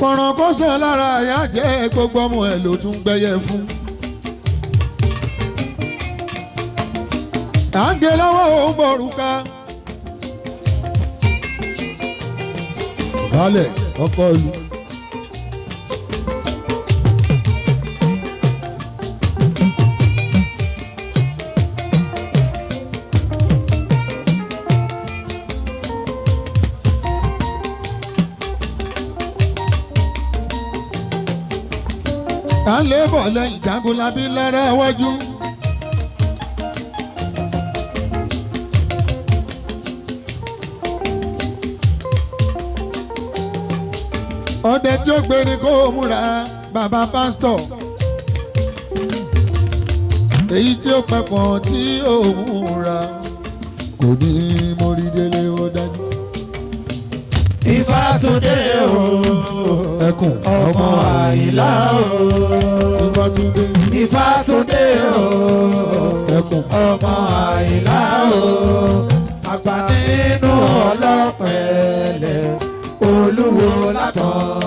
kọ̀ràn kó sọ lára àyà jẹ́ gbogbo ọmọ ẹ̀ ló tún gbẹ́yẹ fún. à ń gé lọ́wọ́ òun bọ̀rùka. balẹ̀ ọkọ ìlú. à ń lé bọ̀ lẹ́yìn Jagunlabi lára wájú. ọdẹ tí ó gbérí kó múra bàbá pásítọ̀. èyí tí ó pẹ̀kàn tí ó múra kò ní mórí délé ó dájú. Ifátúndé o ẹkùn ọmọ Àyìnlá o Ifátúndé. Ifátúndé o ẹkùn ọmọ Àyìnlá o àgbà nínú ọlọ́pẹ̀lẹ̀ Olúwo látàn.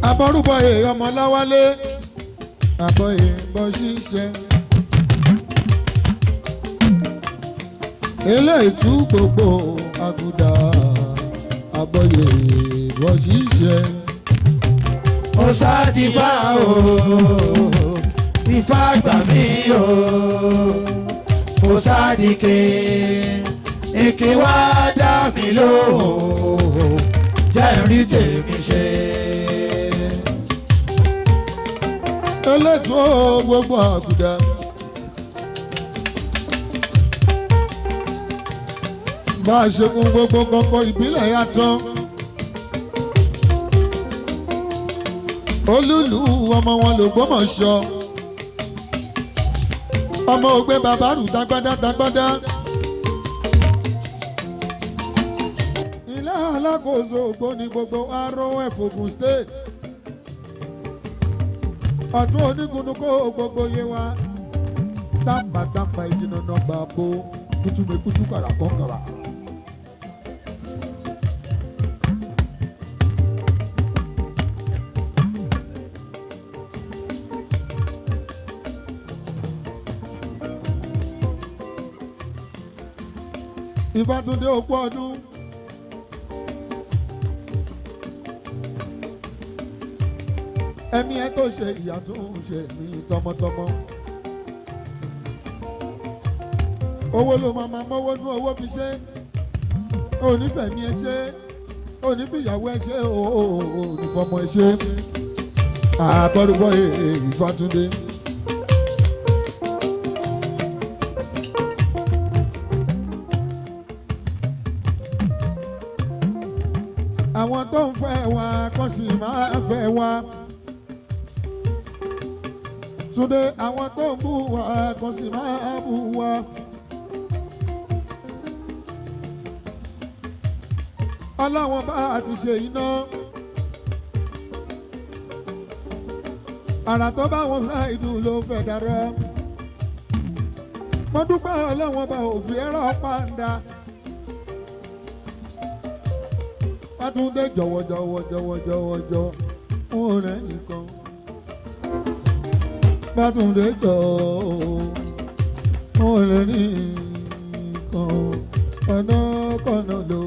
abọ́rúbọyè ọmọláwálé àbọ̀yè bọ́ ṣíṣe. eléyìí tú gbogbo àgùdà àbọ̀yè bọ́ ṣíṣe. Ó ṣáàdìfá o Ifá gbà mí o ó ṣáàdìké èké wá dá mi lóhùn jẹ́ rí tèmi ṣe. elétò gbogbo àgùdà. bá a ṣe kún gbogbo kọ́kọ́ ìbílẹ̀ yàtọ̀. olúlu ọmọ wọn l'Ògbómọ̀ṣọ́. ọmọ ògbé bàbá rù dágbádá dágbádá. ilé alákòóso ògbóni gbogbo ROF Ogun State. ọ̀tún onígunnu kó gbogbo yé wa dámbàdámbà ìdènà nọmba bo kùtùmẹ̀kùtù kàràkọ́kàrà. Ifátúndé òkú ọdún. ẹ̀mí ẹ tó ṣe ìyá tó ń ṣe ní tọmọtọmọ. owó ló máa mọ́wọ́ ní owó fi ṣe. onífẹ̀mí ẹ ṣe onífìyàwó ẹ ṣe onífọmọ ẹ ṣe. abọ́rúbọyè Ifátúndé. àwọn tó ń fẹ́ wa kò sì máa fẹ́ wa. Túndé àwọn tó ń bú wa kò sì máa bú wa. ọlọ́wọ́n bá a ti ṣe iná. àrà tó bá wọn fẹ́ ìdú ló fẹ́ dára. mo dúpẹ́ ọlọ́wọ́n bá òfin ẹ̀rọ pàǹdà. Fátúndé jọ̀wọ́ fún rẹ̀ nìkan. Fátúndé jọ̀wọ́ fún rẹ̀ nìkan. kọ̀nàkọ̀nà ló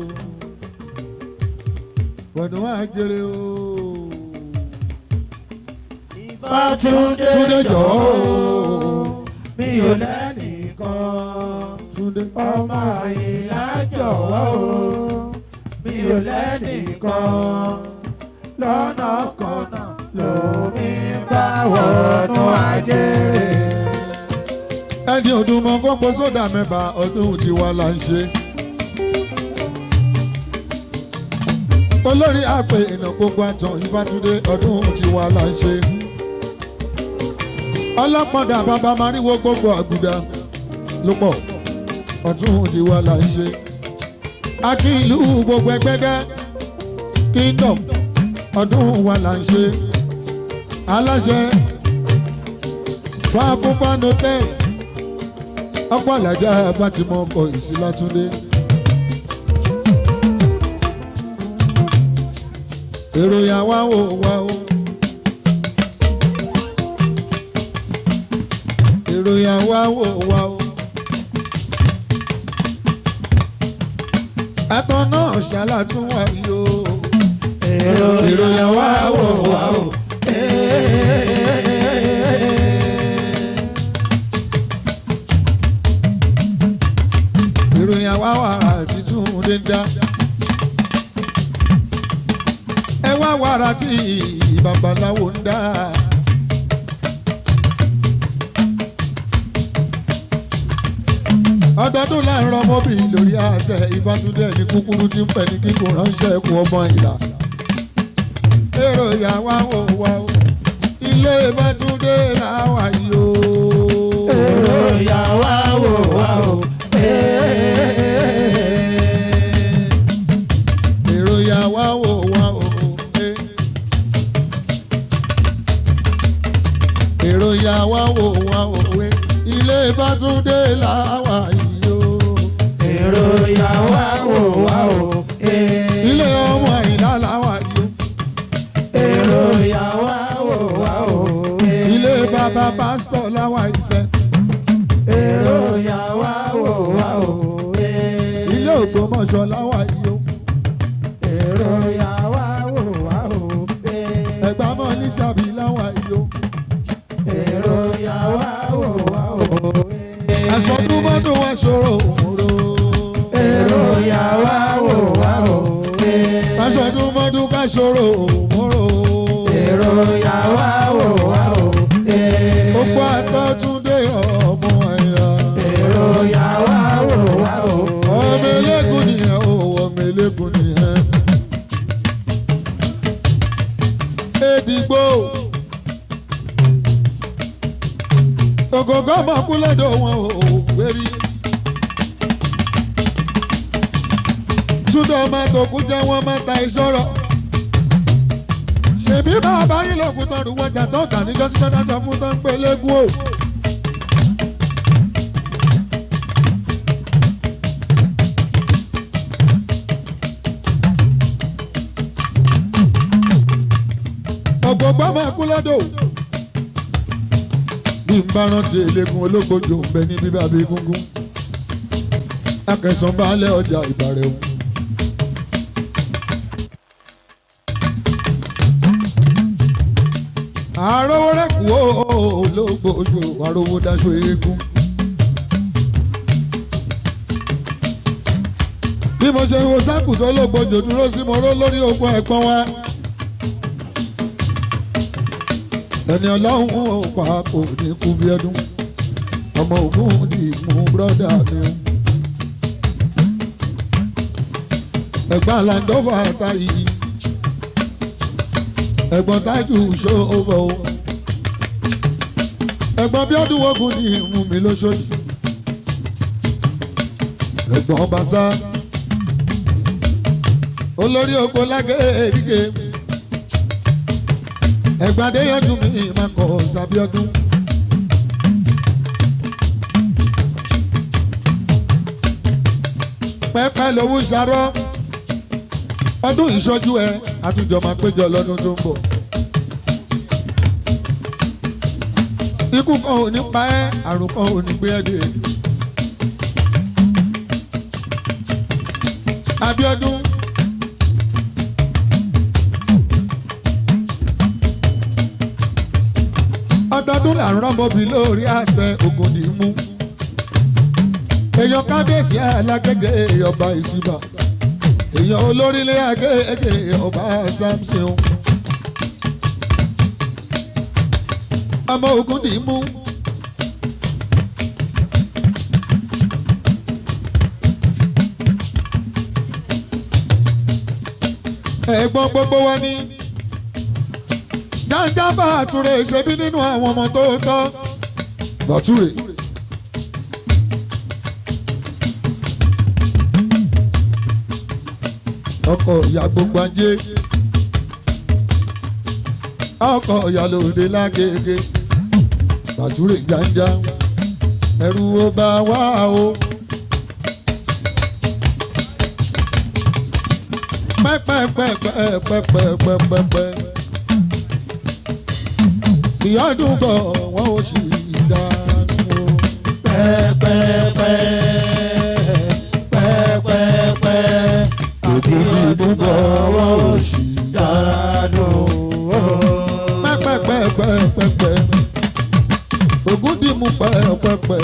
gbọ̀dọ̀ wá jèrè o. Fátúndé jọ̀wọ́ mi ò lẹ́nìkan. ọmọ Àyìnlá jọ̀wọ́ o mi ò lẹ́nìkan. lọ́nà kọ̀nà lómi bá wọnú ajẹ́rẹ́. ẹni ọdún mọ kọ́pọ̀ sódà mẹ́ba ọdún tiwa là ń ṣe. olórí àpè ìnà gbogbo àtàn Ifátúndé ọdún tiwa là ń ṣe. ọlọ́pọ̀dà bàbá mariwo gbogbo àgùdà ló pọ̀ ọ̀tún ti wà là ń ṣe akílù gbogbo ẹgbẹ́dẹ́ kingdom ọdún wà là ń ṣe aláṣẹ fáfúnfánotẹ́ ọ̀pọ̀ àlàjá bátìmọ̀ ọkọ̀ ìsìlátúndé. èròyìn àwa wò wá o èròyìn àwa wò wá o ẹ̀tọ́ náà ṣàlàtún wà yìí o èròyìn àwa wò wá o. ìròyìn àwa wà títún dé dá ẹ wá wàrà tí babaláwo ń dá. ọdọọdún láàárọ̀ mọ́bì lórí àtẹ ìbátúndé ní kúkúrú tí ń pẹ̀ ní kíkún ránṣẹ́ kú ọmọ ìlà. ìròyìn àwa wò wá o ilé ìbátúndé làwà yìí o. ìròyìn àwa wò wá o. ìròyìn àwa wò wá o. ìròyìn àwa wò wá o. ilé ìbátúndé làwà yìí o. ìròyìn àwa wò wá o. ilé ọmọ ìlà làwà yìí o. ìròyìn àwa wò wá o. ilé bàbá pásítọ̀ làwà ìṣẹ́. ìròyìn àwa wò wá o. ilé Ògbómọ̀ṣọ́ làwà yìí o. ìròyìn àwa wò wá o. Ẹ̀gbá mọ́ ní sàbí làwà yìí o. ìròyìn àwa wò wá o. àsọdúnmọ́dún wa ṣòro òmòrò. ìròyìn àwa wò wá o. àsọdúnmọ́dún ká ṣòro òmòrò. ìròyìn àwa wò wá o. gbogbo àtọ́túndé ọmọ ẹ̀yà. ìròyìn àwa wò wá o. ọmọ eléégún nìyẹn o ọmọ eléégún nìyẹn. Èdìgbò ògògó ọmọkú lọ́dọ̀ wọn ò gbérí. túndọ̀ máa tòkú jẹ́ wọ́n máa ta ìṣòro. ṣèbí bàbá yín lòkùn tọrù wọn jà tó kà níjọ́ sí sọ́dájọ́ fún tó ń pè légún o. ògògó ọmọkú lọ́dọ̀ bí n bá rántí eléegun ológbòjò ń bẹ ní bíbá bí gúngún akẹsàn baálé ọjà ìbàrẹ̀ òun. àròwó rẹ̀ kú ológbòjò àròwó daṣọ eégún. bí mo ṣe wo sáàkù tó lógbòjò dúró sí mo ró lórí ogun ẹ̀pọ̀n wa. ẹni ọlọ́run ò pa kò ní kú bí ẹdún ọmọ ògùn di mú bírọ́dà mi. ẹ̀gbọ́n làǹdọ́fà táyì ẹ̀gbọ́n tájù ṣòwò ẹ̀gbọ́n bí ọdún ogun ní ìmú mi lóṣooṣù ẹ̀gbọ́n bàṣà olórí oko lágéèdígé ẹ̀gbọ́n adéyanjú mi máa kọ sàbíọdún. pẹ́pẹ́ lówó ṣarọ́ ọdún ìṣojú ẹ àtúnjọ máa péjọ lọ́dún tó ń bọ̀. ikú kan ò ní pa ẹ́ àrùn kan ò ní gbé ẹ́ dé. Abíọ́dún ọdọọdún là ń rọ́mọbì lórí àtẹ Ògúndìmú. èèyàn kábíyèsí alágége ọba ìsìbà èèyàn olórílẹ̀ agége ọba Samson ọmọ Ògúndìmú. ẹ̀gbọ́n gbogbo wa ní Jàǹjàbá àtúrò ìṣẹ́bí nínú àwọn ọmọ tó tọ́. Bàtúrè. Ọkọ̀ ìyá gbogbo ajé. Ọkọ̀ ìyá lòdì lágége. Bàtúrè jàǹjà. Ẹ̀rù ó bá wá o. Pẹ́pẹ́pẹ́pẹ́pẹ́pẹ́pẹ́. Ìyọ́dún bọ̀ wọ́n ò sì dánú. Pẹ́pẹ́pẹ́pẹ́pẹ́. Ìyọ́dún bọ̀ wọ́n ò sì dánú. Pẹ́pẹ́pẹ́pẹ́pẹ́. Ògúndìmú pẹ́pẹ́pẹ́.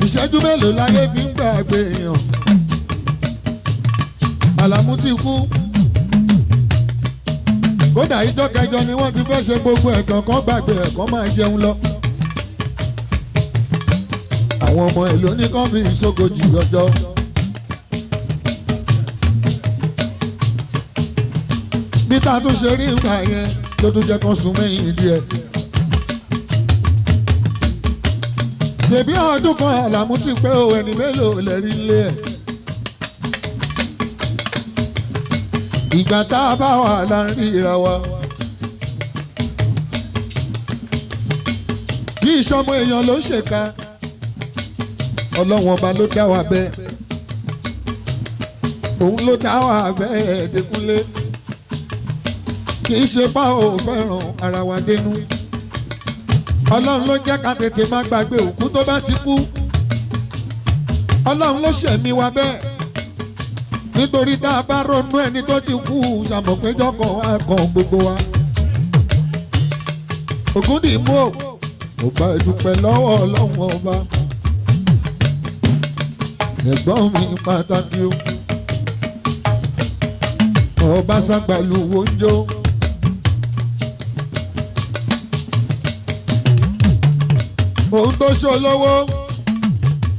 Ìṣẹ́jú mélòó láyé fi ń gbàgbé èèyàn. Àlàmú ti kú. Kódà ìjọ kẹjọ ni wọ́n ti fẹ́ ṣe gbogbo ẹ̀kan kan gbàgbé ẹ̀kan máa jẹun lọ. Àwọn ọmọ ẹ̀ ló ní kán fi ìṣógojì ọjọ́. Bí tá a tún ṣe rí ìgbà yẹn ló tún jẹ́ kán sún mẹ́yìn díẹ̀. Dèbí ọdún kan Àlàmú ti pé o ẹni mélòó lè rí ilé ẹ̀. Ìgbà tá a bá wà láàrin ìra wa. Bí ìṣọmọ èèyàn ló ń ṣèkà. Ọlọ́wọ́n ọba ló dá wa bẹ́ẹ̀. Òun ló dá wa bẹ́ẹ̀ Dékúnlé. Kì í ṣe bá ò fẹ́ràn ara wa dénú. Ọlọ́run ló jẹ́ ká tètè má gbàgbé òkú tó bá ti kú. Ọlọ́run ló ṣẹ̀mí wa bẹ́ẹ̀. Nítorí tá a bá ronú ẹni tó ti kú ṣàmọ̀péjọ́ kan á kan gbogbo wa. Ògúndìmú ò bá ìdúpẹ́ lọ́wọ́ Ọlọ́run ọba. Ẹ̀gbọ́n mi pàtàkì o. Ọba Ṣàgbàlú wonjó. Òun tó ṣolówó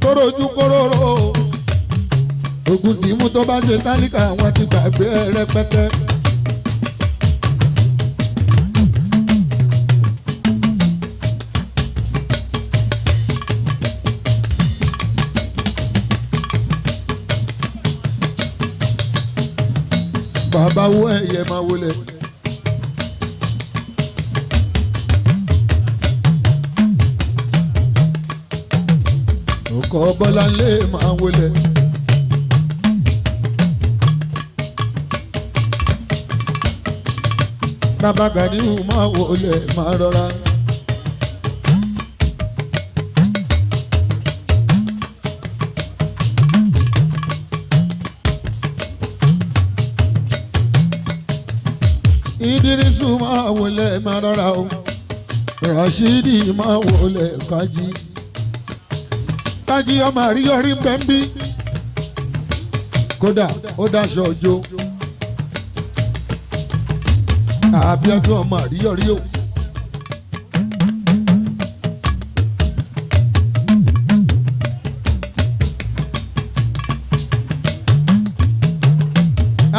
tó rojú kóróró. Ògúndìmú tó bá ṣe tálíkà wọn ti gbàgbé rẹpẹtẹ. Bàbá wo ẹyẹ máa wọlé. Ọkọ Bọ́láńlé máa wọlé. Bàbá Gàníù máa wọlé máa rọra. Ìdírísù máa wọlé máa rọra o. Ràṣídì máa wọlé Kájí. Kájí ọmọ àríyọrí bẹ́ńbí. Kódà ó dáṣọ ọjọ́. Àbíọ́dún ọmọ àríyọrí o.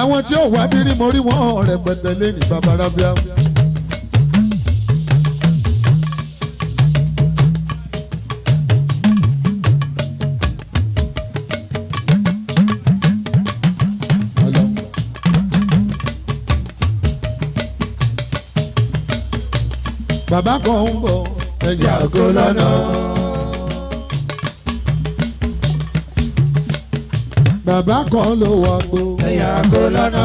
Àwọn tí ó wá bírí mo rí wọn rẹpẹtẹ lẹ́ni bàbá rábíà. Bàbá kan ń bọ̀ ẹ̀yà àgọ́ lọ́nà. Bàbá kan ló wà gbó ẹ̀yà àgọ́ lọ́nà.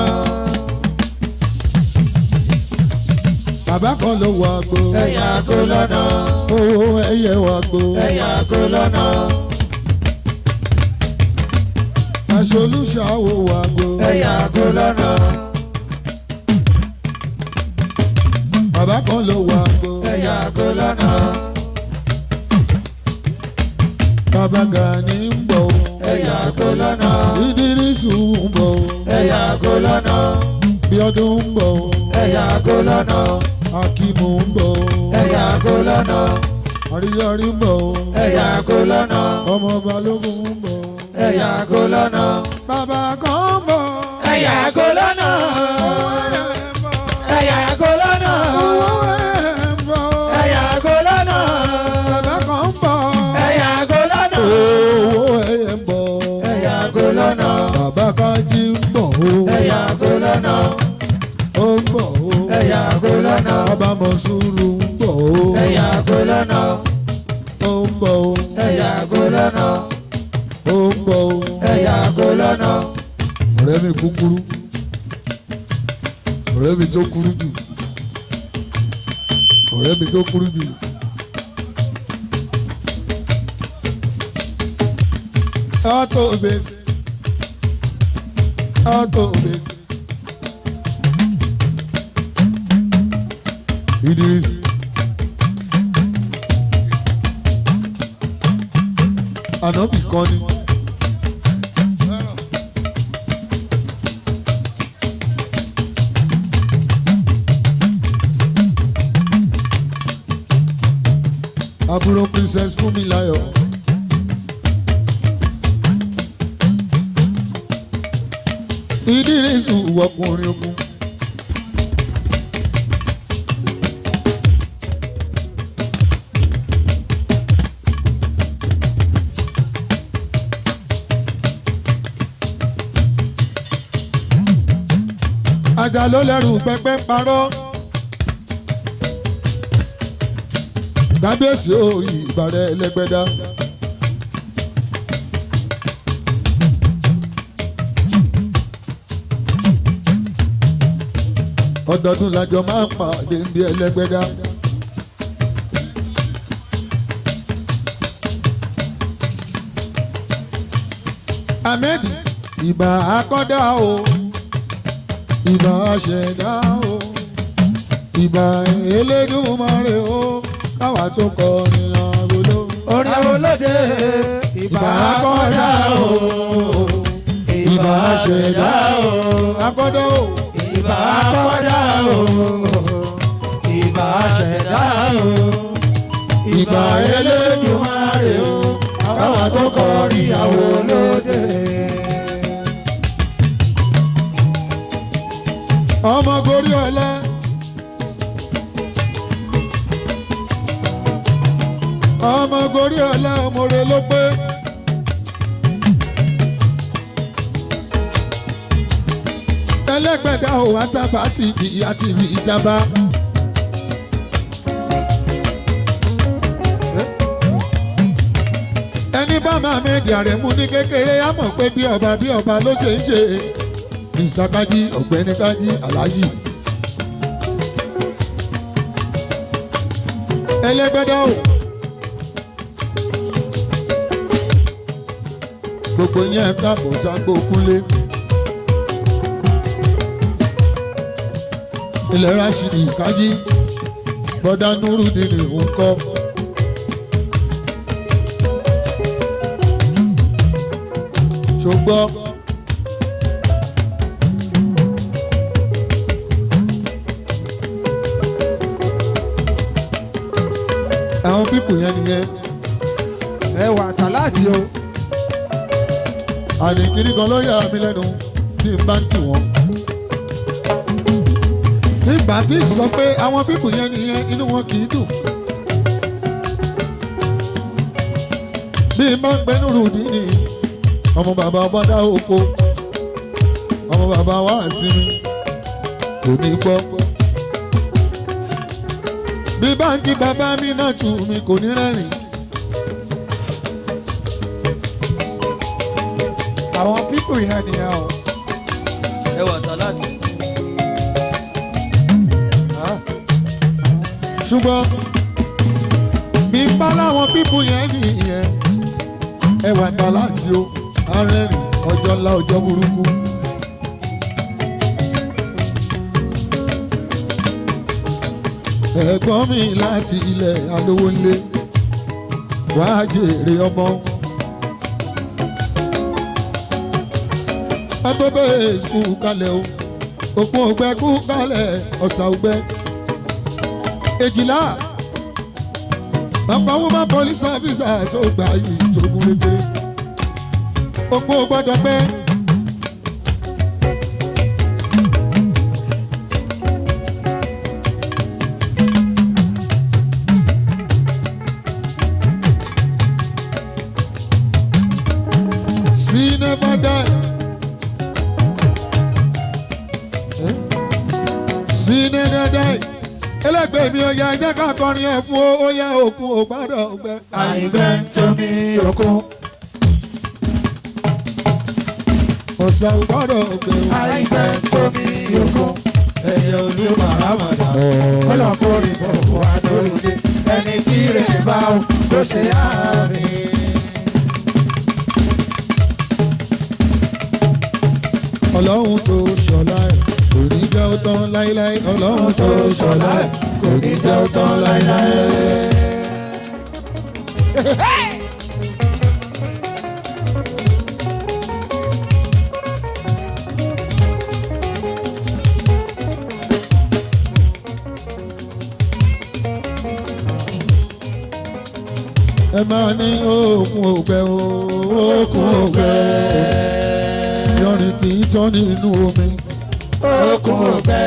Bàbá kan ló wà gbó ẹ̀yà àgọ́ lọ́nà. owó ẹyẹ wà gbó ẹ̀yà àgọ́ lọ́nà. aṣolúṣàwò wà gbó ẹ̀yà àgọ́ lọ́nà. bàbá kan ló wà gbó ẹ̀yà àgọ́ lọ́nà. bàbá Gani ń bọ̀ ẹ̀yà àgọ́ lọ́nà. Ìdírísù ń bọ̀ ẹ̀yà àgọ́ lọ́nà. Bíọ́dún ń bọ̀ ẹ̀yà àgọ́ lọ́nà. Akímù ń bọ̀ ẹ̀yà àgọ́ lọ́nà. Àríyọrí ń bọ̀ ẹ̀yà àgọ́ lọ́nà. ọmọ Balógun ń bọ̀ ẹ̀yà àgọ́ lọ́nà. bàbá kan ń bọ̀ ẹ̀yà àgọ́ lọ́nà. ẹ̀yà àgọ́ lọ́nà. ẹ̀yà sùúrù ń bọ̀ o. ẹ̀yà kò lọ́nà. ó ń bọ̀ o. ẹ̀yà kò lọ́nà. ó ń bọ̀ o. ẹ̀yà kò lọ́nà. ọ̀rẹ́ mi kúkúrú ọ̀rẹ́ mi tó kúrú jù ọ̀rẹ́ mi tó kúrú jù. auto base auto base Idris Ànábì kan ni. àbúrò princess Fúnmiláyọ̀. Ìdírísù ọkùnrin ogun. Ajá ló lẹ́rù pẹ́pẹ́ parọ́. Kábíyèsí òyì ìbàrẹ̀ ẹlẹ́gbẹ́dá. Ọdọọdún lájọ máa ń pàdé ní ẹlẹ́gbẹ́dá. Ahmed ìbà akọ́dá o ìbà aṣẹ̀dá o ìbà Elédùmarè o káwa tó kọrin àwòlò. orin àwòlóde. ìbà akọ́dá o ìbà aṣẹ̀dá o akọ́dá o ìbà akọ́dá o. ìbà aṣẹ̀dá o. ìbà Elédùmarè o káwa tó kọrin àwòlóde. ọmọ gorí ọlá. ọmọ gorí ọlá ọmọre ló pé. ẹlẹ́gbẹ̀dá ò àtàbà àti ìbí ìjàmbá. ẹni bá máa méjì Àrẹ̀mú ní kékeré á mọ̀ pé bí ọba ló ṣe ń ṣe. Mr. Kaji ọ̀gbẹ́ni Kaji Alhaji. ẹlẹ́gbẹ̀dá ò. gbogbo yẹn káàbọ̀ sáńgbó kúnlé. ilẹ̀ Rashidi Kaji bọ́dá Nurudini ń kọ́. ṣùgbọ́n àwọn pípù yẹn nìyẹn. ẹwà tàláàtì o. àníkiri kan ló yà mí lẹ́nu tí n bá ń kí wọn. nígbà tí ì sọ pé àwọn pípù yẹn nìyẹn inú wọn kì í dùn. bí n bá ń gbé Nurudini ọmọ bàbá bọ́dá oko ọmọ bàbá wa sinmi kò ní gbọ́. bí báńkì bàbá mi náà tù mí kò ní rẹ́rìn. àwọn pípù yẹn nìyẹn o. ẹwà tàláàtì. ṣùgbọ́n bí bá láwọn pípù yẹn nìyẹn ẹwà tàláàtì o arẹ́rìn ọjọ́ ńlá ọjọ́ burúkú. ẹ̀gbọ́n mi láti ilẹ̀ alówólé wàá jèrè ọmọ. atọ́bẹ̀ kú kalẹ̀ o òpó ògbẹ́ kú kalẹ̀ ọ̀sà ògbẹ́. èjìlá bàbá woman police officer tó gbà yìí tó gún régé. òpó gbọ́dọ̀ pẹ́. She never die. She never die. Ẹlẹ́gbẹ́ mi ò yá jẹ́ ká kọrin ẹ̀ fún ó yẹ òkun ò gbọ́dọ̀ gbẹ. àìgbẹ́ tómi òkun. ọ̀sà ò gbọ́dọ̀ gbẹ. àìgbẹ́ tómi òkun. ẹyẹ olúmọ àmàlà. kọ́lọ̀ kórè bọ̀ wá lórílẹ̀. ẹni tí rẹ̀ bá o kò ṣe àmì. ọlọ́run tó ṣọlá ẹ̀ kò ní jẹ́ ó tán láíláí. ọlọ́run tó ṣọlá ẹ̀ kò ní jẹ́ ó tán láíláí. ẹ máa ní òkun ògbẹ òkun ògbẹ yọrin kì í tán nínú omi. òkun ògbẹ.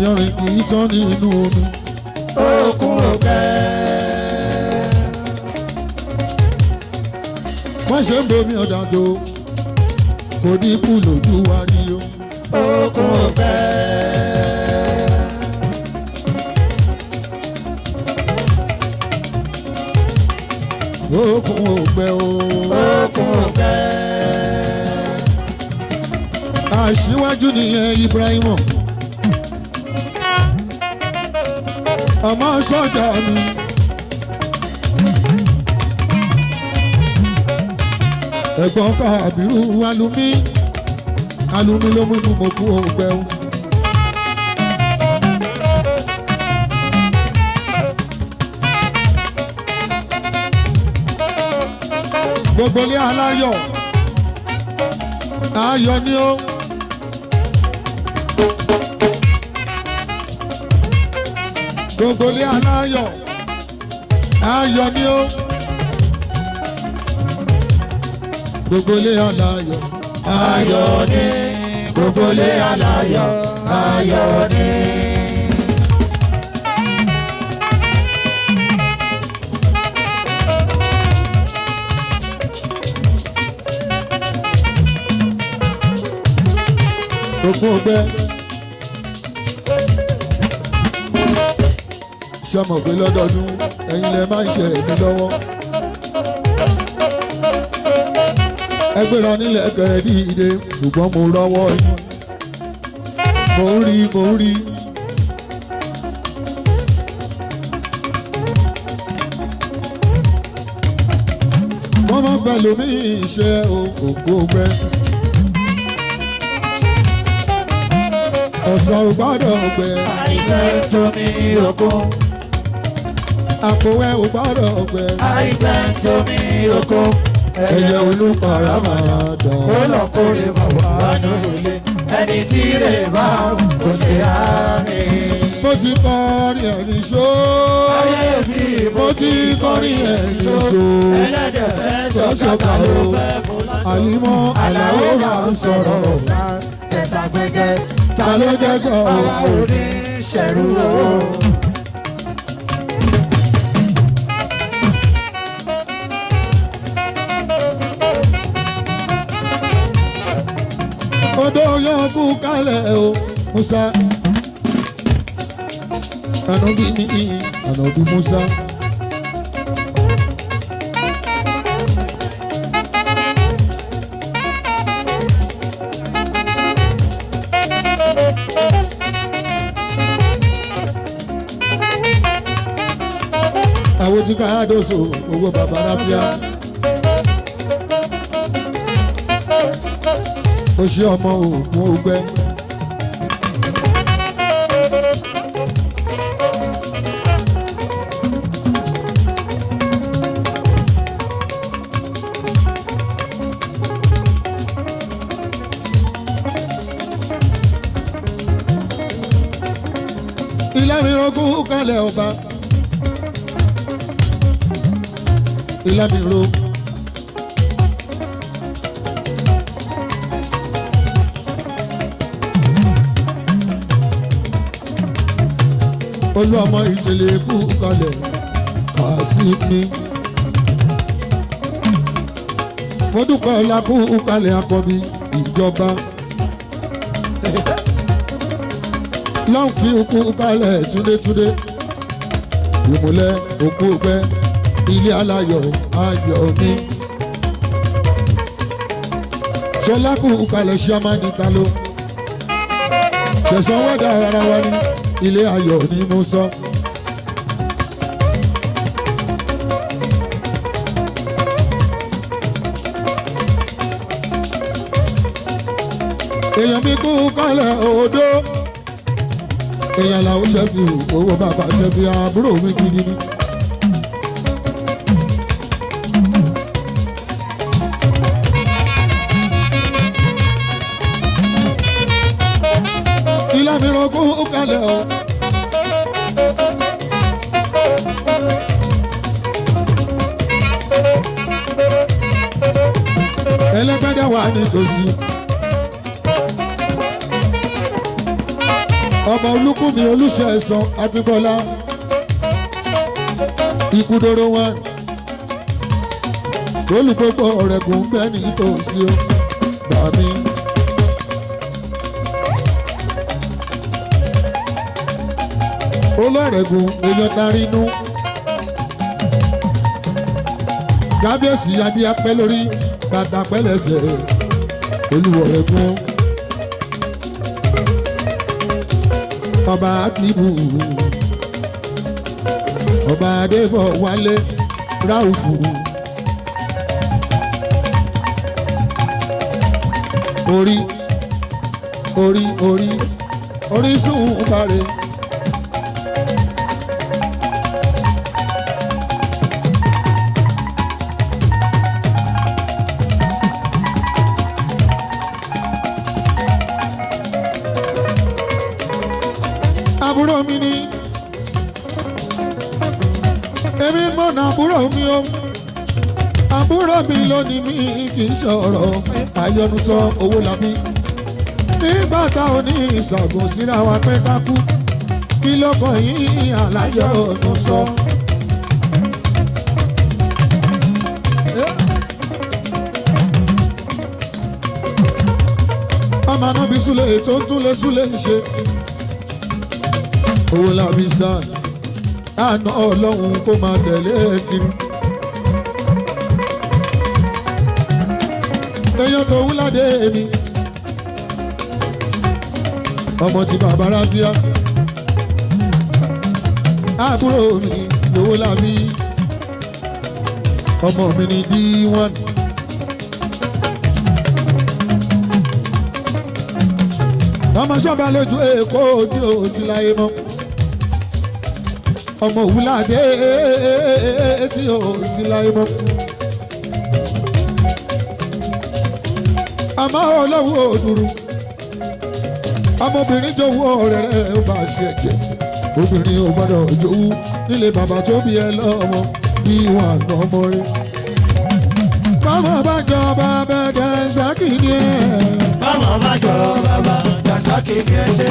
yọrin kì í tán nínú omi. òkun ògbẹ. wọ́n ṣe ń bomi ọ̀dà tó kò ní kú lójú wa ní o. òkun ògbẹ. òkun ògbẹ o. òkun ògbẹ. aṣíwájú nìyẹn Ibrahimu ọmọ sọ́jà mi. ẹ̀gbọ́n Kábírù alumi ló mú inú mo kú ògbẹ o. gbogbo ilé aláyọ̀ ayọ̀ ni ó. gbogbo ilé aláyọ̀ ayọ̀ ni ó. gbogbo ilé aláyọ̀ ayọ̀ ni. gbogbo ilé aláyọ̀ ayọ̀ ni. gbogbo ọgbẹ ṣe mọ̀ pé lọ́dọọdún ẹ̀yin lẹ máa ń ṣe èmi lọ́wọ́. ẹgbẹ́ra nílẹ̀ kẹ́ẹ̀dí ìdè ṣùgbọ́n mo rọ́wọ́ yín mo ń rí. wọ́n máa ń fẹ́ lómi iṣẹ́ òkú ọgbẹ́. ọ̀sán ò gbọ́dọ̀ gbẹ. àìgbẹ́ tómi òkun. àpòwẹ́ ò gbọ́dọ̀ gbẹ. àìgbẹ́ tómi òkun. ẹyẹ olùpàrà máa dán. ó lọ kórè bọ̀ wá lórílẹ̀. ẹni tí rẹ̀ bá kò ṣe àmì. mo ti kọrin ẹni ṣó. ayé mi mo ti kọrin ẹni ṣó. ẹlẹ́dẹ̀ fẹ́ ṣọ́ṣọ́ ṣọ́ṣọ́ kà ló ó. fẹ́ fún lọ́sọ̀. àlímọ́ àlàó máa ń sọ̀rọ̀. ẹ̀sà gbẹ̀gẹ̀ ta ló jẹ́ gbọ́. àwa ò ní ṣẹ̀rù owó. odò yọkú kálẹ̀ o Musa. Ànábì ní Ànábì Musa. àwọn tí ká dóso owó bàbá láfíà. ó ṣe ọmọ òògùn ògbẹ. ilé mi rogún kalẹ̀ ọba. ilé mi ro. olú ọmọ ìṣẹ̀lẹ̀ kú kalẹ̀ kà sí mi. mo dúpẹ́ ọlá kú kalẹ̀ akọbi ìjọba. lọ́n fi òkú kalẹ̀ túndétúndé ìmùlẹ̀ òkú pẹ́ ilé aláyọ̀ ayọ̀ mi. Ṣọlá kú kalẹ̀ ṣámánì kalo ṣẹ̀sán wẹ́dà ara wa ní ilé ayọ̀ ni mo sọ. Èèyàn mi kú kalẹ̀ odó èèyàn làwọn ṣẹ́fì owó bàbá ṣẹ́fì àbúrò mi gidi ni. Ilá mi rán kú kalẹ̀ o. Ẹlẹ́gbẹ́dẹ́ wà nítòsí. Ọmọ Olúkúnmi Olúṣẹ̀san Akínbọ́lá Ikúdóró wọn olùgbogbo ọ̀rẹ́kùn bẹ́ẹ̀ ní tòsí o gbà mí. Olórẹ́kùn èèyàn tarí inú kábíyèsí adé apẹ́ lórí bàtà pẹ́lẹ́sẹ̀ olùwọ̀rẹ́kùn. Ọba Akíbù Ọba Adébọ̀ Wálé Ráùfù orí Orísun bàrẹ̀. Àbúrò mi ni èmi mọ̀nà àbúrò mi o àbúrò mi lónìí mi kì í sọ̀rọ̀ àyọnusọ owó làbí nígbà táwọn ní ìṣàgùn síra wa pé ká kú kí ló kàn yín àláyọ̀nù sọ. ọmọ náà bí súlẹ̀ tó ń túlẹ̀ súlẹ̀ ń ṣe. Owó làbí stars àná ọlọ́run kó máa tẹ̀lé kiri. Èèyàn tó wúládé mi ọmọ tí bàbá rábíà àbúrò mi lówó làbí ọmọ mi ní D1. Ọmọ ṣọ́ba lójú Èkó tí ó sì láyé mọ́. Ọmọ Òwúládé tí ó sì láyé mọ́. Àmọ́ olówó òdùrú ọmọbìnrin jowó ọ̀rẹ́ rẹ̀ ó bá ṣe ẹ̀jẹ̀. Obìnrin ò gbọ́dọ̀ jowú nílé bàbá tó bí ẹ lọ́mọ bí wọn àná ọmọ rẹ̀. Báwo bá jọba bẹ́ẹ̀ Sàkí ni ẹ̀. Báwo bá jọba bẹ́ẹ̀ Sàkí ni ẹ ṣe.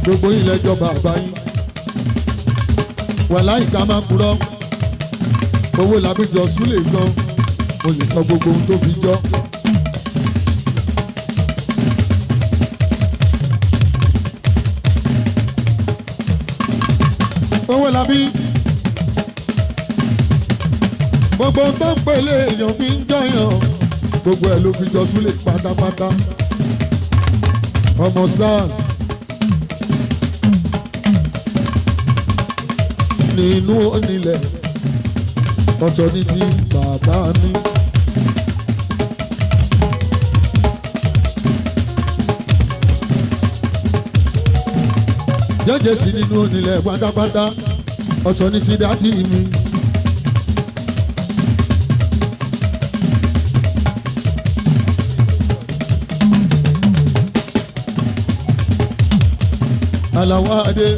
Gbogbo ilẹ̀ jọba àgbáyé wàláì ká máa kúrọ́ owó làbíjọ súlẹ̀ gan mo lè sọ gbogbo ohun tó fi jọ. Owó làbí gbogbo ohun tó ń pèlè èèyàn fi ń jọyàn gbogbo ẹ̀ ló fi jọ súlẹ̀ pátápátá. Ọmọ SARS nínú onílẹ̀ ọ̀tọ̀ ní ti bàbá mi. Jẹ́jẹ́ sí nínú onílẹ̀ pátápátá ọ̀tọ̀ ní ti dádì mi. Àlàwọ̀ Adé.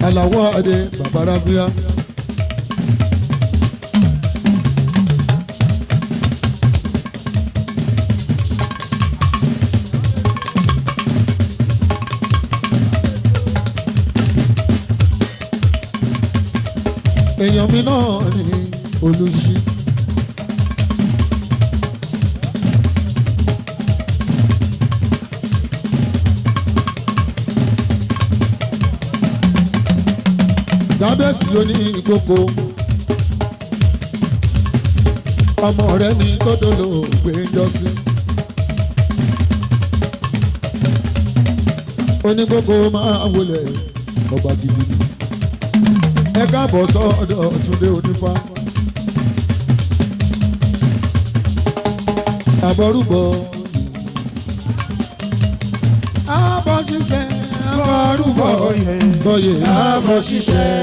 Àlàwọ̀ Adé bàbá Rábíà. èèyàn mi náà ní olùsí. Gábẹ́sì ló ní ìkókó ọmọ rẹ̀ ní kódòló gbẹ́jọ́sí. Onígbogbo máa wọlé ọba gidi ni. Ẹ káàbọ̀ sọ́dọ̀ Túndé Onífá. Àbọ̀rúbọ̀ àbọ̀ ṣiṣẹ́ àbọ̀rúbọ̀ bọ̀yè àbọ̀ ṣiṣẹ́.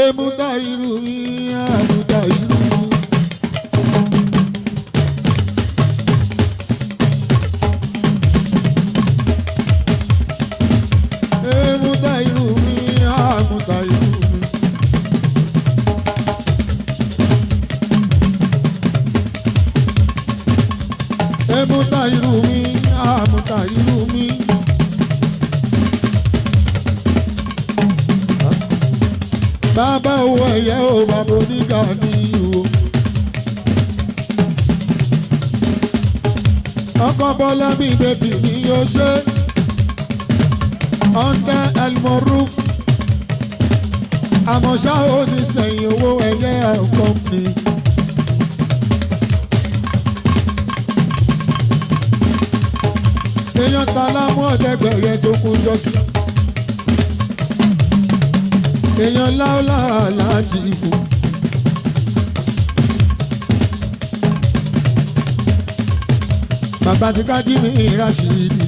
Èmúta irú mi àmúta irú mi. Èmúta irú mi àmúta irú mi. Èmúta irú mi àmúta irú mi. Bàbá owó ẹ̀yẹ ò bàbá oníga ní o. Ọkọ Bọ́lá mi bèbí ni yóò ṣe. Under Elmoruf. Àmọ́ ṣá ò ní sẹ́yìn owó ẹ̀yẹ company. Èèyàn ta lámú ọ̀dẹ́gbẹ̀yẹ tó kún jọ sí. Èèyàn láúlá láti fò. Bàbá ti kájí mi Rashidi.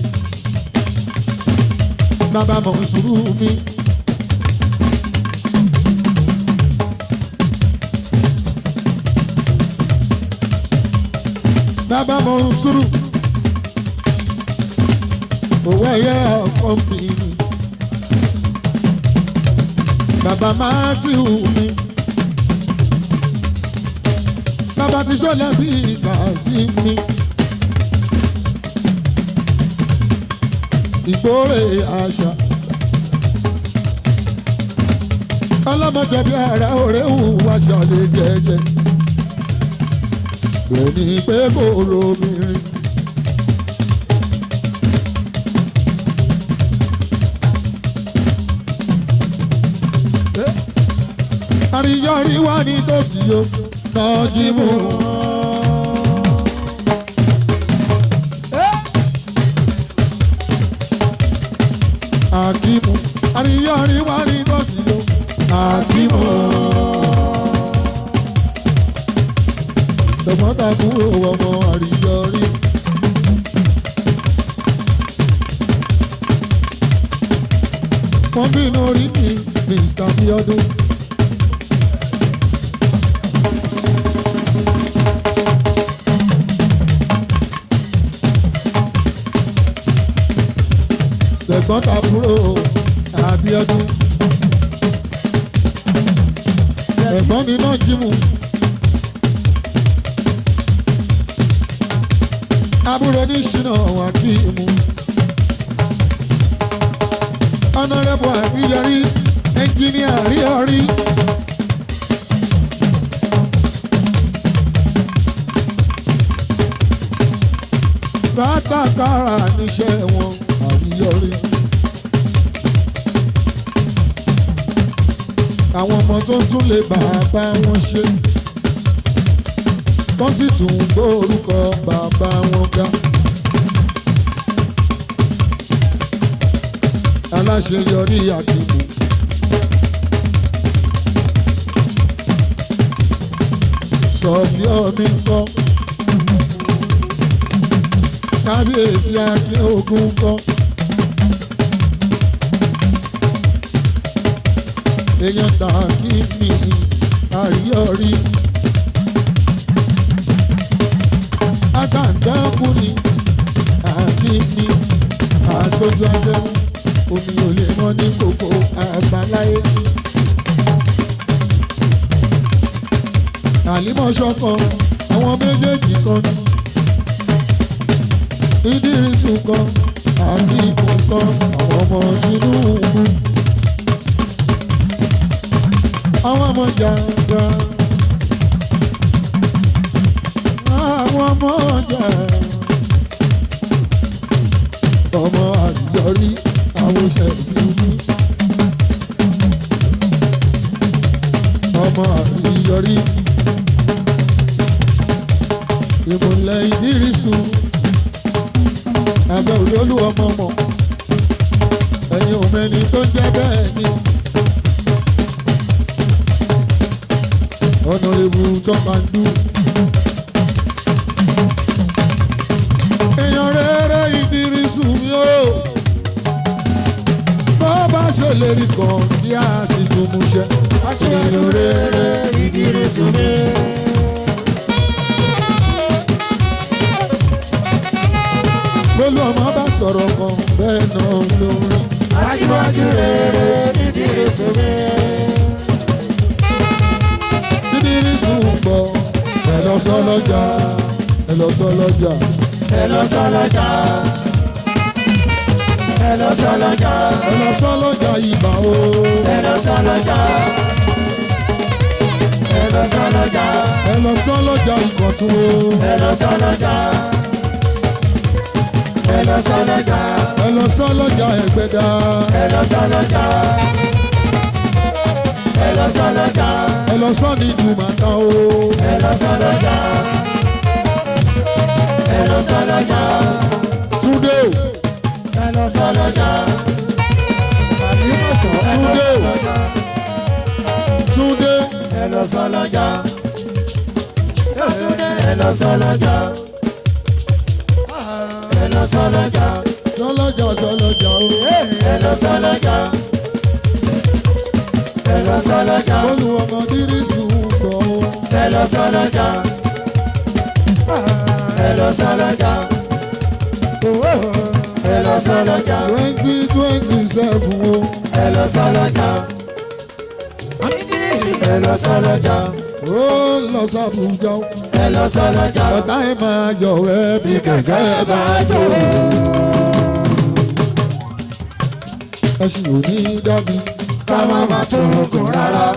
Bàbá Mọ̀nsúrù mi. Bàbá Mọ̀nsúrù. Owó ẹ̀yẹ ọkọ̀ mi. Bàbá Mátíù mi. Bàbá ti ṣọlẹ̀ bí ìgbà sí mi. Ìgbórè àṣà. Ọlọ́mọdé bí ara òré hùwà ṣàlẹ̀ jẹ́jẹ́. Lóní pé kò róbìnrin. Àríyọrí wà ní tòsí o, náà jí mú. Àkímù, àríyọrí wà ní tòsí o, àkímù. Tọmọtàbúrò ọmọ àríyọrí. Wọ́n bínú orí mi, Mr. Bíọ́dún. Ẹ̀gbọ́n tàbúrò Abíọ́dún. Ẹ̀gbọ́n mi náà jímù. Àbúrò ní ṣìnà Wákìmù. Honorable Àbíyọrí, ẹnjìníà Ríọrí. Kátàkárà níṣẹ́ wọn Àbíyọrí. Àwọn ọmọ tó tún lè bàbá wọn ṣe. Wọ́n sì tún gbórúkọ bàbá wọn ga. Aláṣeyọrí Àkìmù. Sọ̀fíọ́ mi ń kọ́. Kábíyèsí Akin Ogun ń kọ́. Èèyàn tàkì mi Àríyọrí. Àtàǹdàkùnrin Àkìmí àtọ́jú àtẹ́wọ́. Omi ò lè mọ́ ní kòkó àgbáláyé. Àlímọ̀ṣọ́ kan, àwọn méjèèjì kan ní. Ìdírísù kan, àbí nǹkan àwọn ọmọ Tinubu àwọn ọmọ jàǹgà àwọn ọmọ jà ọmọ àdìyọrí àwọn ṣẹ̀fìmí ọmọ àdìyọrí ìmùlẹ̀ ìdírísù abẹ́ òlólù ọmọ mọ̀ ẹ̀yin ò mẹ́ni tó ń jẹ́ bẹ́ẹ̀ ni ọ̀nàrẹ́bù tó máa ń dún. èèyàn rere ìdírísù mi ó bó bá ṣèlérí kan bí a sì tún mú ṣẹ. èèyàn rere ìdírísù mi. Bólú ọmọ bá sọ̀rọ̀ kan bẹ́ẹ̀ náà lórí. Aṣíwájú rere Ìdírísù mi. Ìdírísù ń bọ̀ ẹ lọ sọ́lọ́jà ẹ lọ sọ́lọ́jà. Ẹ lọ sọ́lọ́jà. Ẹ lọ sọ́lọ́jà. Ẹ lọ sọ́lọ́jà ìbà o. Ẹ lọ sọ́lọ́jà. Ẹ lọ sọ́lọ́jà. Ẹ lọ sọ́lọ́jà Ìkọ̀tún o. Ẹ lọ sọ́lọ́jà. Ẹ lọ sọ́lọ́jà. Ẹ lọ sọ́lọ́jà Ẹ̀gbẹ́dà. Ẹ lọ sọ́lọ́jà. Ẹ lọ sọ́lọ́jà. Ẹ lọ sọ́ ní Ìdùmàtà o. Ẹ lọ sọ́lọ́jà. Ẹ lọ sọ́lọ́jà. Túndé o. Ẹ lọ sọ́lọ́jà. Túndé o. Túndé. Ẹ lọ sọ́lọ́jà. Ẹ lọ sọ́lọ́jà. Ẹ lọ sọ́lọ́jà. Sọ́lọ́jà sọ́lọ́jà o. Ẹ lọ sọ́lọ́jà. Ẹ lọ sọ́lọ́jà. Bólú ọmọ Ìdírísù ń bọ̀ o. Ẹ lọ sọ́lọ́jà. Ẹ lọ sọ́lọ́jà. Ẹ lọ sọ́lọ́jà. 2027 o. Ẹ lọ sọ́lọ́jà. Ẹ lọ sọ́lọ́jà. Ó lọ sàbújá o. Ẹ lọ sọ́lọ́jà. Ọ̀tá ẹ̀ máa yọ̀ ẹ́ bí kẹ̀kẹ́ ẹ̀ bá jò. Ẹṣin ò ní dábì. Ká má má tún kún rárá.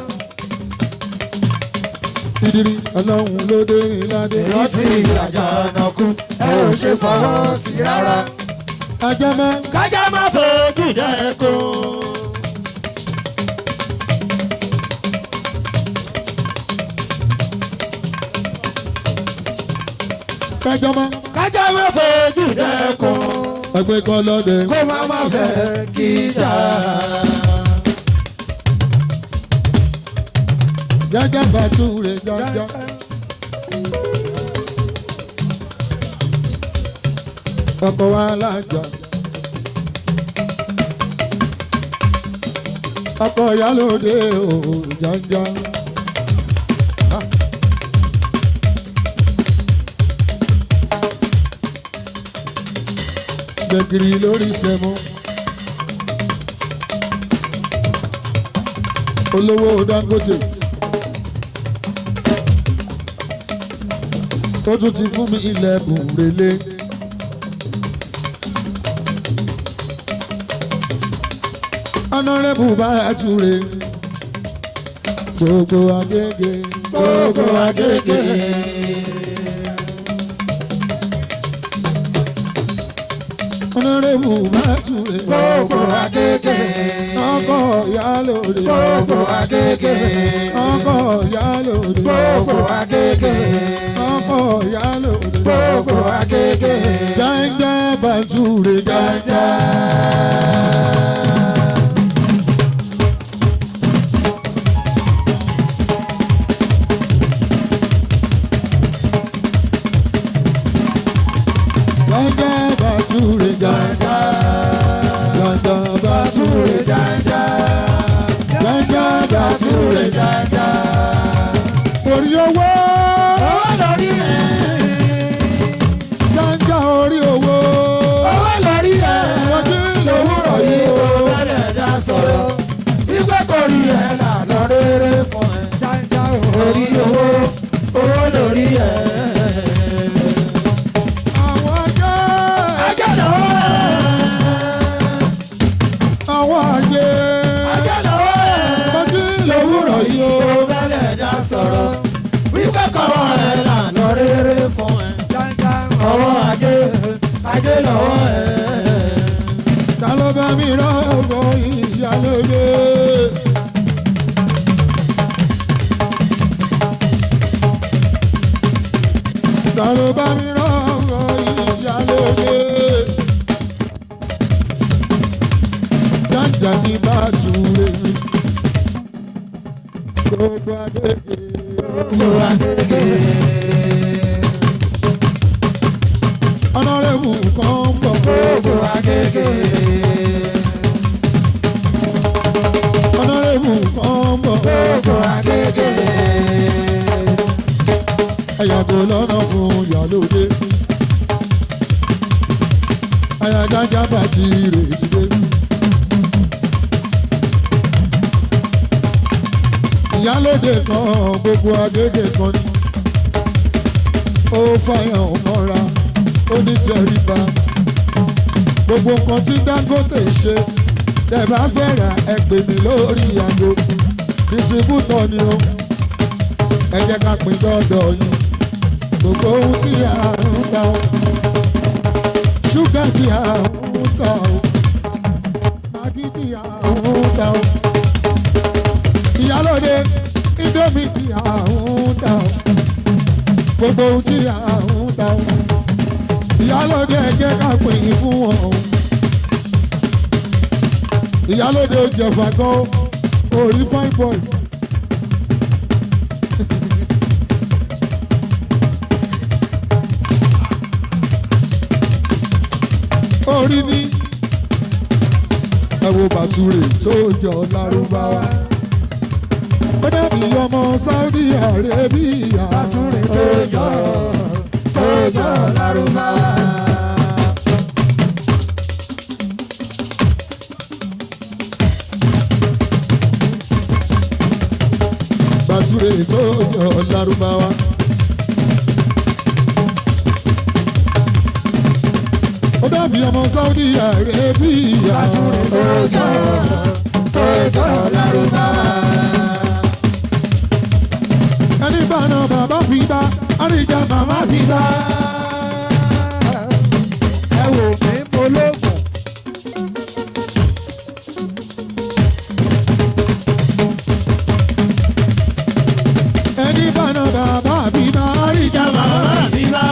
Ìdírí ọlọ́run ló dé ìlàdé. Ìrántí ìrajà ọ̀nà kú. Ẹ ò ṣe fọwọ́ sí rárá. Ajẹ́mẹ́. Kájà má fojú dẹ́kun. Kájọ́mọ́. Kájà má fojú dẹ́kun. Ẹgbẹ́ kan lọ́dẹ. Kó má má fẹ́ kíjà. Jájá Fàtúrè jájá. Ọkọ̀ wa lájà. Ọkọ̀ ìyálòde o jájá. Gbẹ̀gìrì lórí sẹ́mu. Olówó Dangote. Ó tún ti fún mi ilẹ̀ bùrẹ̀lẹ̀. Honorable Bátúrè. Gbogbo Agége. Gbogbo Agége. Honorable Bátúrè. Gbogbo Agége. Ọkọ̀ ìyálòde. Gbogbo Agége. Ọkọ̀ ìyálòde. Gbogbo Agége. Ọkọ̀ ìyálòde. Gbogbo Agége. Jájá Bátúrè jájá. Jájá Bátúrè jájá. Jájá Bátúrè jájá. Jájá Bátúrè jájá. Orí owó. Owó lórí ẹ̀. Jájá orí owó. Owó lórí ẹ̀. Wọ́n ti lówó rọ̀ yìí o. ajé lọ́wọ́ ẹ̀. Ta ló bá mi rọ́gọ̀ ìyálóde? Ta ló bá mi rọ́gọ̀ ìyálóde? Jàǹjà ní Bàtúrè mi. Gbogbo Agége. Gbogbo Agége. Ọ̀nàrẹ́bù kan ń bọ̀. Gbogbo Agége. Ọ̀nàrẹ́bù kan ń bọ̀. Gbogbo Agége. Ẹ̀yàgò lọ́nà fún ìyálóde. Àyàjájá Bàtúrè ti dé. Ìyálóde kan gbogbo Agége kan ni. Ó fàyàn mọ́ra. Ó ní tẹríba gbogbo nǹkan tí Dangote ṣe tẹ́ bá fẹ́ ra ẹ pè mí lórí aago distributọ̀ ni o ẹ jẹ́ ká pín dọ́dọ̀ yín gbogbo ohun tí a ń ta o ṣúgà tí a ń ta o magí tí a ń ta o ìyálóde indomie tí a ń ta o gbogbo ohun tí a ń ta o. Ìyálóde jẹ́ ká pín in fún wọn o. Ìyálóde ó jẹ̀fà gan orí fine boy. Orí ní ẹ wo Bàtúrè tó jọ Lárúbáwá. Ó dàbí ọmọ Saudi Arabia. Bàtúrè tó jọ Lárúbáwá. Bàtúrè tó jọ Lárúbáwá. Ó dàbí ọmọ Saudi Arabia. Bàtúrè tó jọ Lárúbáwá. Ẹni bá náà bàbá fi bá àríjà màmá fi bá. Ẹ wò mí pológun. Ẹni bá náà bàbá fi bá àríjà màmá fi bá.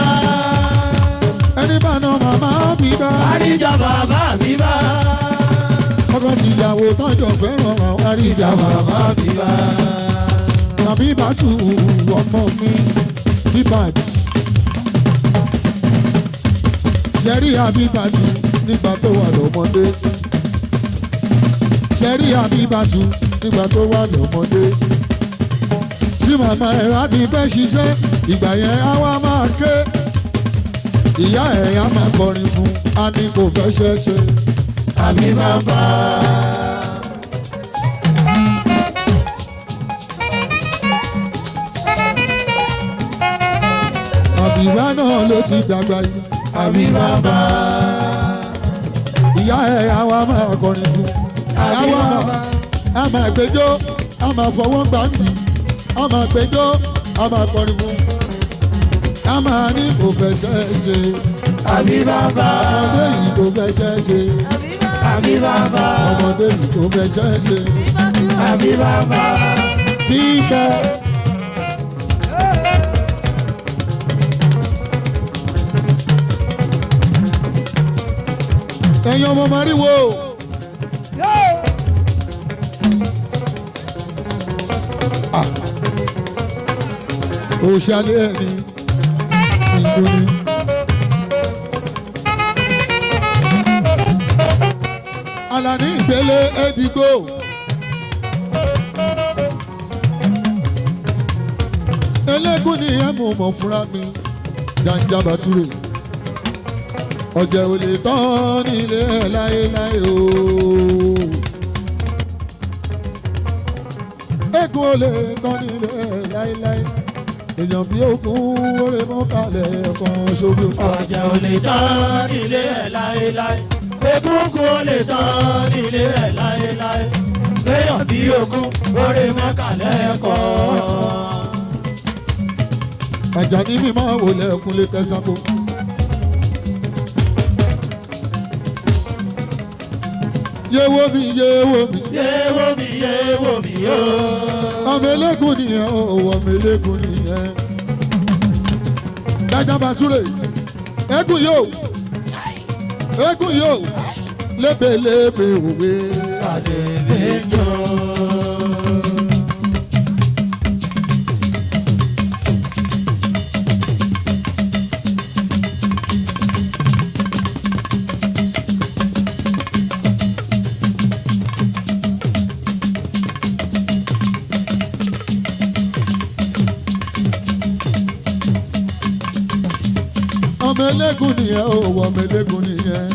Ẹni bá náà màmá fi bá Àríjà bàbá mi bá. ọkọ ìyàwó tọ́jọ́ fẹ́ràn àríjà màmá mi bá. tàbí Bàtú ọmọ mi bíbàdì. Ṣẹ́rí Àbíbàtú nígbà tó wà lọ́mọdé. Ṣẹ́rí Àbíbàtú nígbà tó wà lọ́mọdé. Tí màmá ẹ̀ bá ti fẹ́ ṣiṣẹ́, ìgbà yẹn á wá máa ké. Ìyá ẹ̀ á máa kọrin fún, a ní kò fẹ́ ṣẹ́ṣe. Àbí bàbá. Àbíbá náà ló ti dàgbà yìí. Àbí bàbá. Ìyá ẹ̀ á wá máa kọrin fún. Àbí bàbá. A máa gbẹjọ́, a máa fọwọ́ gbàǹdì, a máa gbẹjọ́, a máa kọrin fún. A máa ní kò fẹ́ ṣẹ́ṣe. Àbí bàbá. Ọmọdé yìí kò fẹ́ ṣẹ́ṣe. Àbí bàbá. Ọmọdé yìí kò fẹ́ ṣẹ́ṣe. Àbí bàbá. Bíbẹ́. Ẹ̀yin ọmọ màríwò. Òṣàlẹ̀ ẹni ìgbóni. Àlàní ìgbélé Èdìgbò. Elégún ni ẹ mú mọ̀ fúnra mi. Jàǹjà Bàtúrè. Ọ̀jẹ̀ ò lè tán nílé ẹ̀ láéláé o. Eégún ò lè tán nílé ẹ̀ láéláé. Èèyàn bí òkun oore mọ́kàlẹ̀ kan ṣojú. Ọ̀jẹ̀ ò lè tán nílé ẹ̀ láéláé. Egúngún ò lè tán nílé ẹ̀ láéláé. Léèyàn bí ogún oore mọ́kànlẹ́ kọ́. Àjàní mi máa wò lẹ́kùn lè tẹ̀sán kó. yéwo mi yéwo mi. yéwo mi yéwo mi yóò. ọmọ eléegun nìyẹn o ọmọ eléegun nìyẹn. dájà bàtúrè eégún yóò eégún yóò lébèlébè òwe. àlèlèjò. ọmọ eléegun nìyẹn o ọmọ eléegun nìyẹn.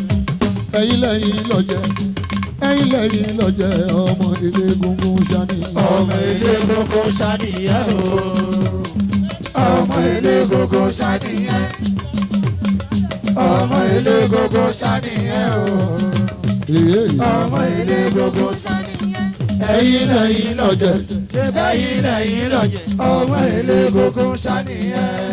ẹ̀yin lẹ́yìn lọ́jẹ́ ẹ̀yin lẹ́yìn lọ́jẹ́ ọmọ eléegungun ṣáni. ọmọ eléegungun ṣàníyàn o. ọmọ eléegungun ṣàníyàn. ọmọ eléegungun ṣàníyàn o. ọmọ eléegungun ṣàníyàn. ẹ̀yin lẹ́yìn lọ́jẹ́ ẹ̀yin lẹ́yìn lọ́jẹ́. ọmọ eléegungun ṣàníyàn.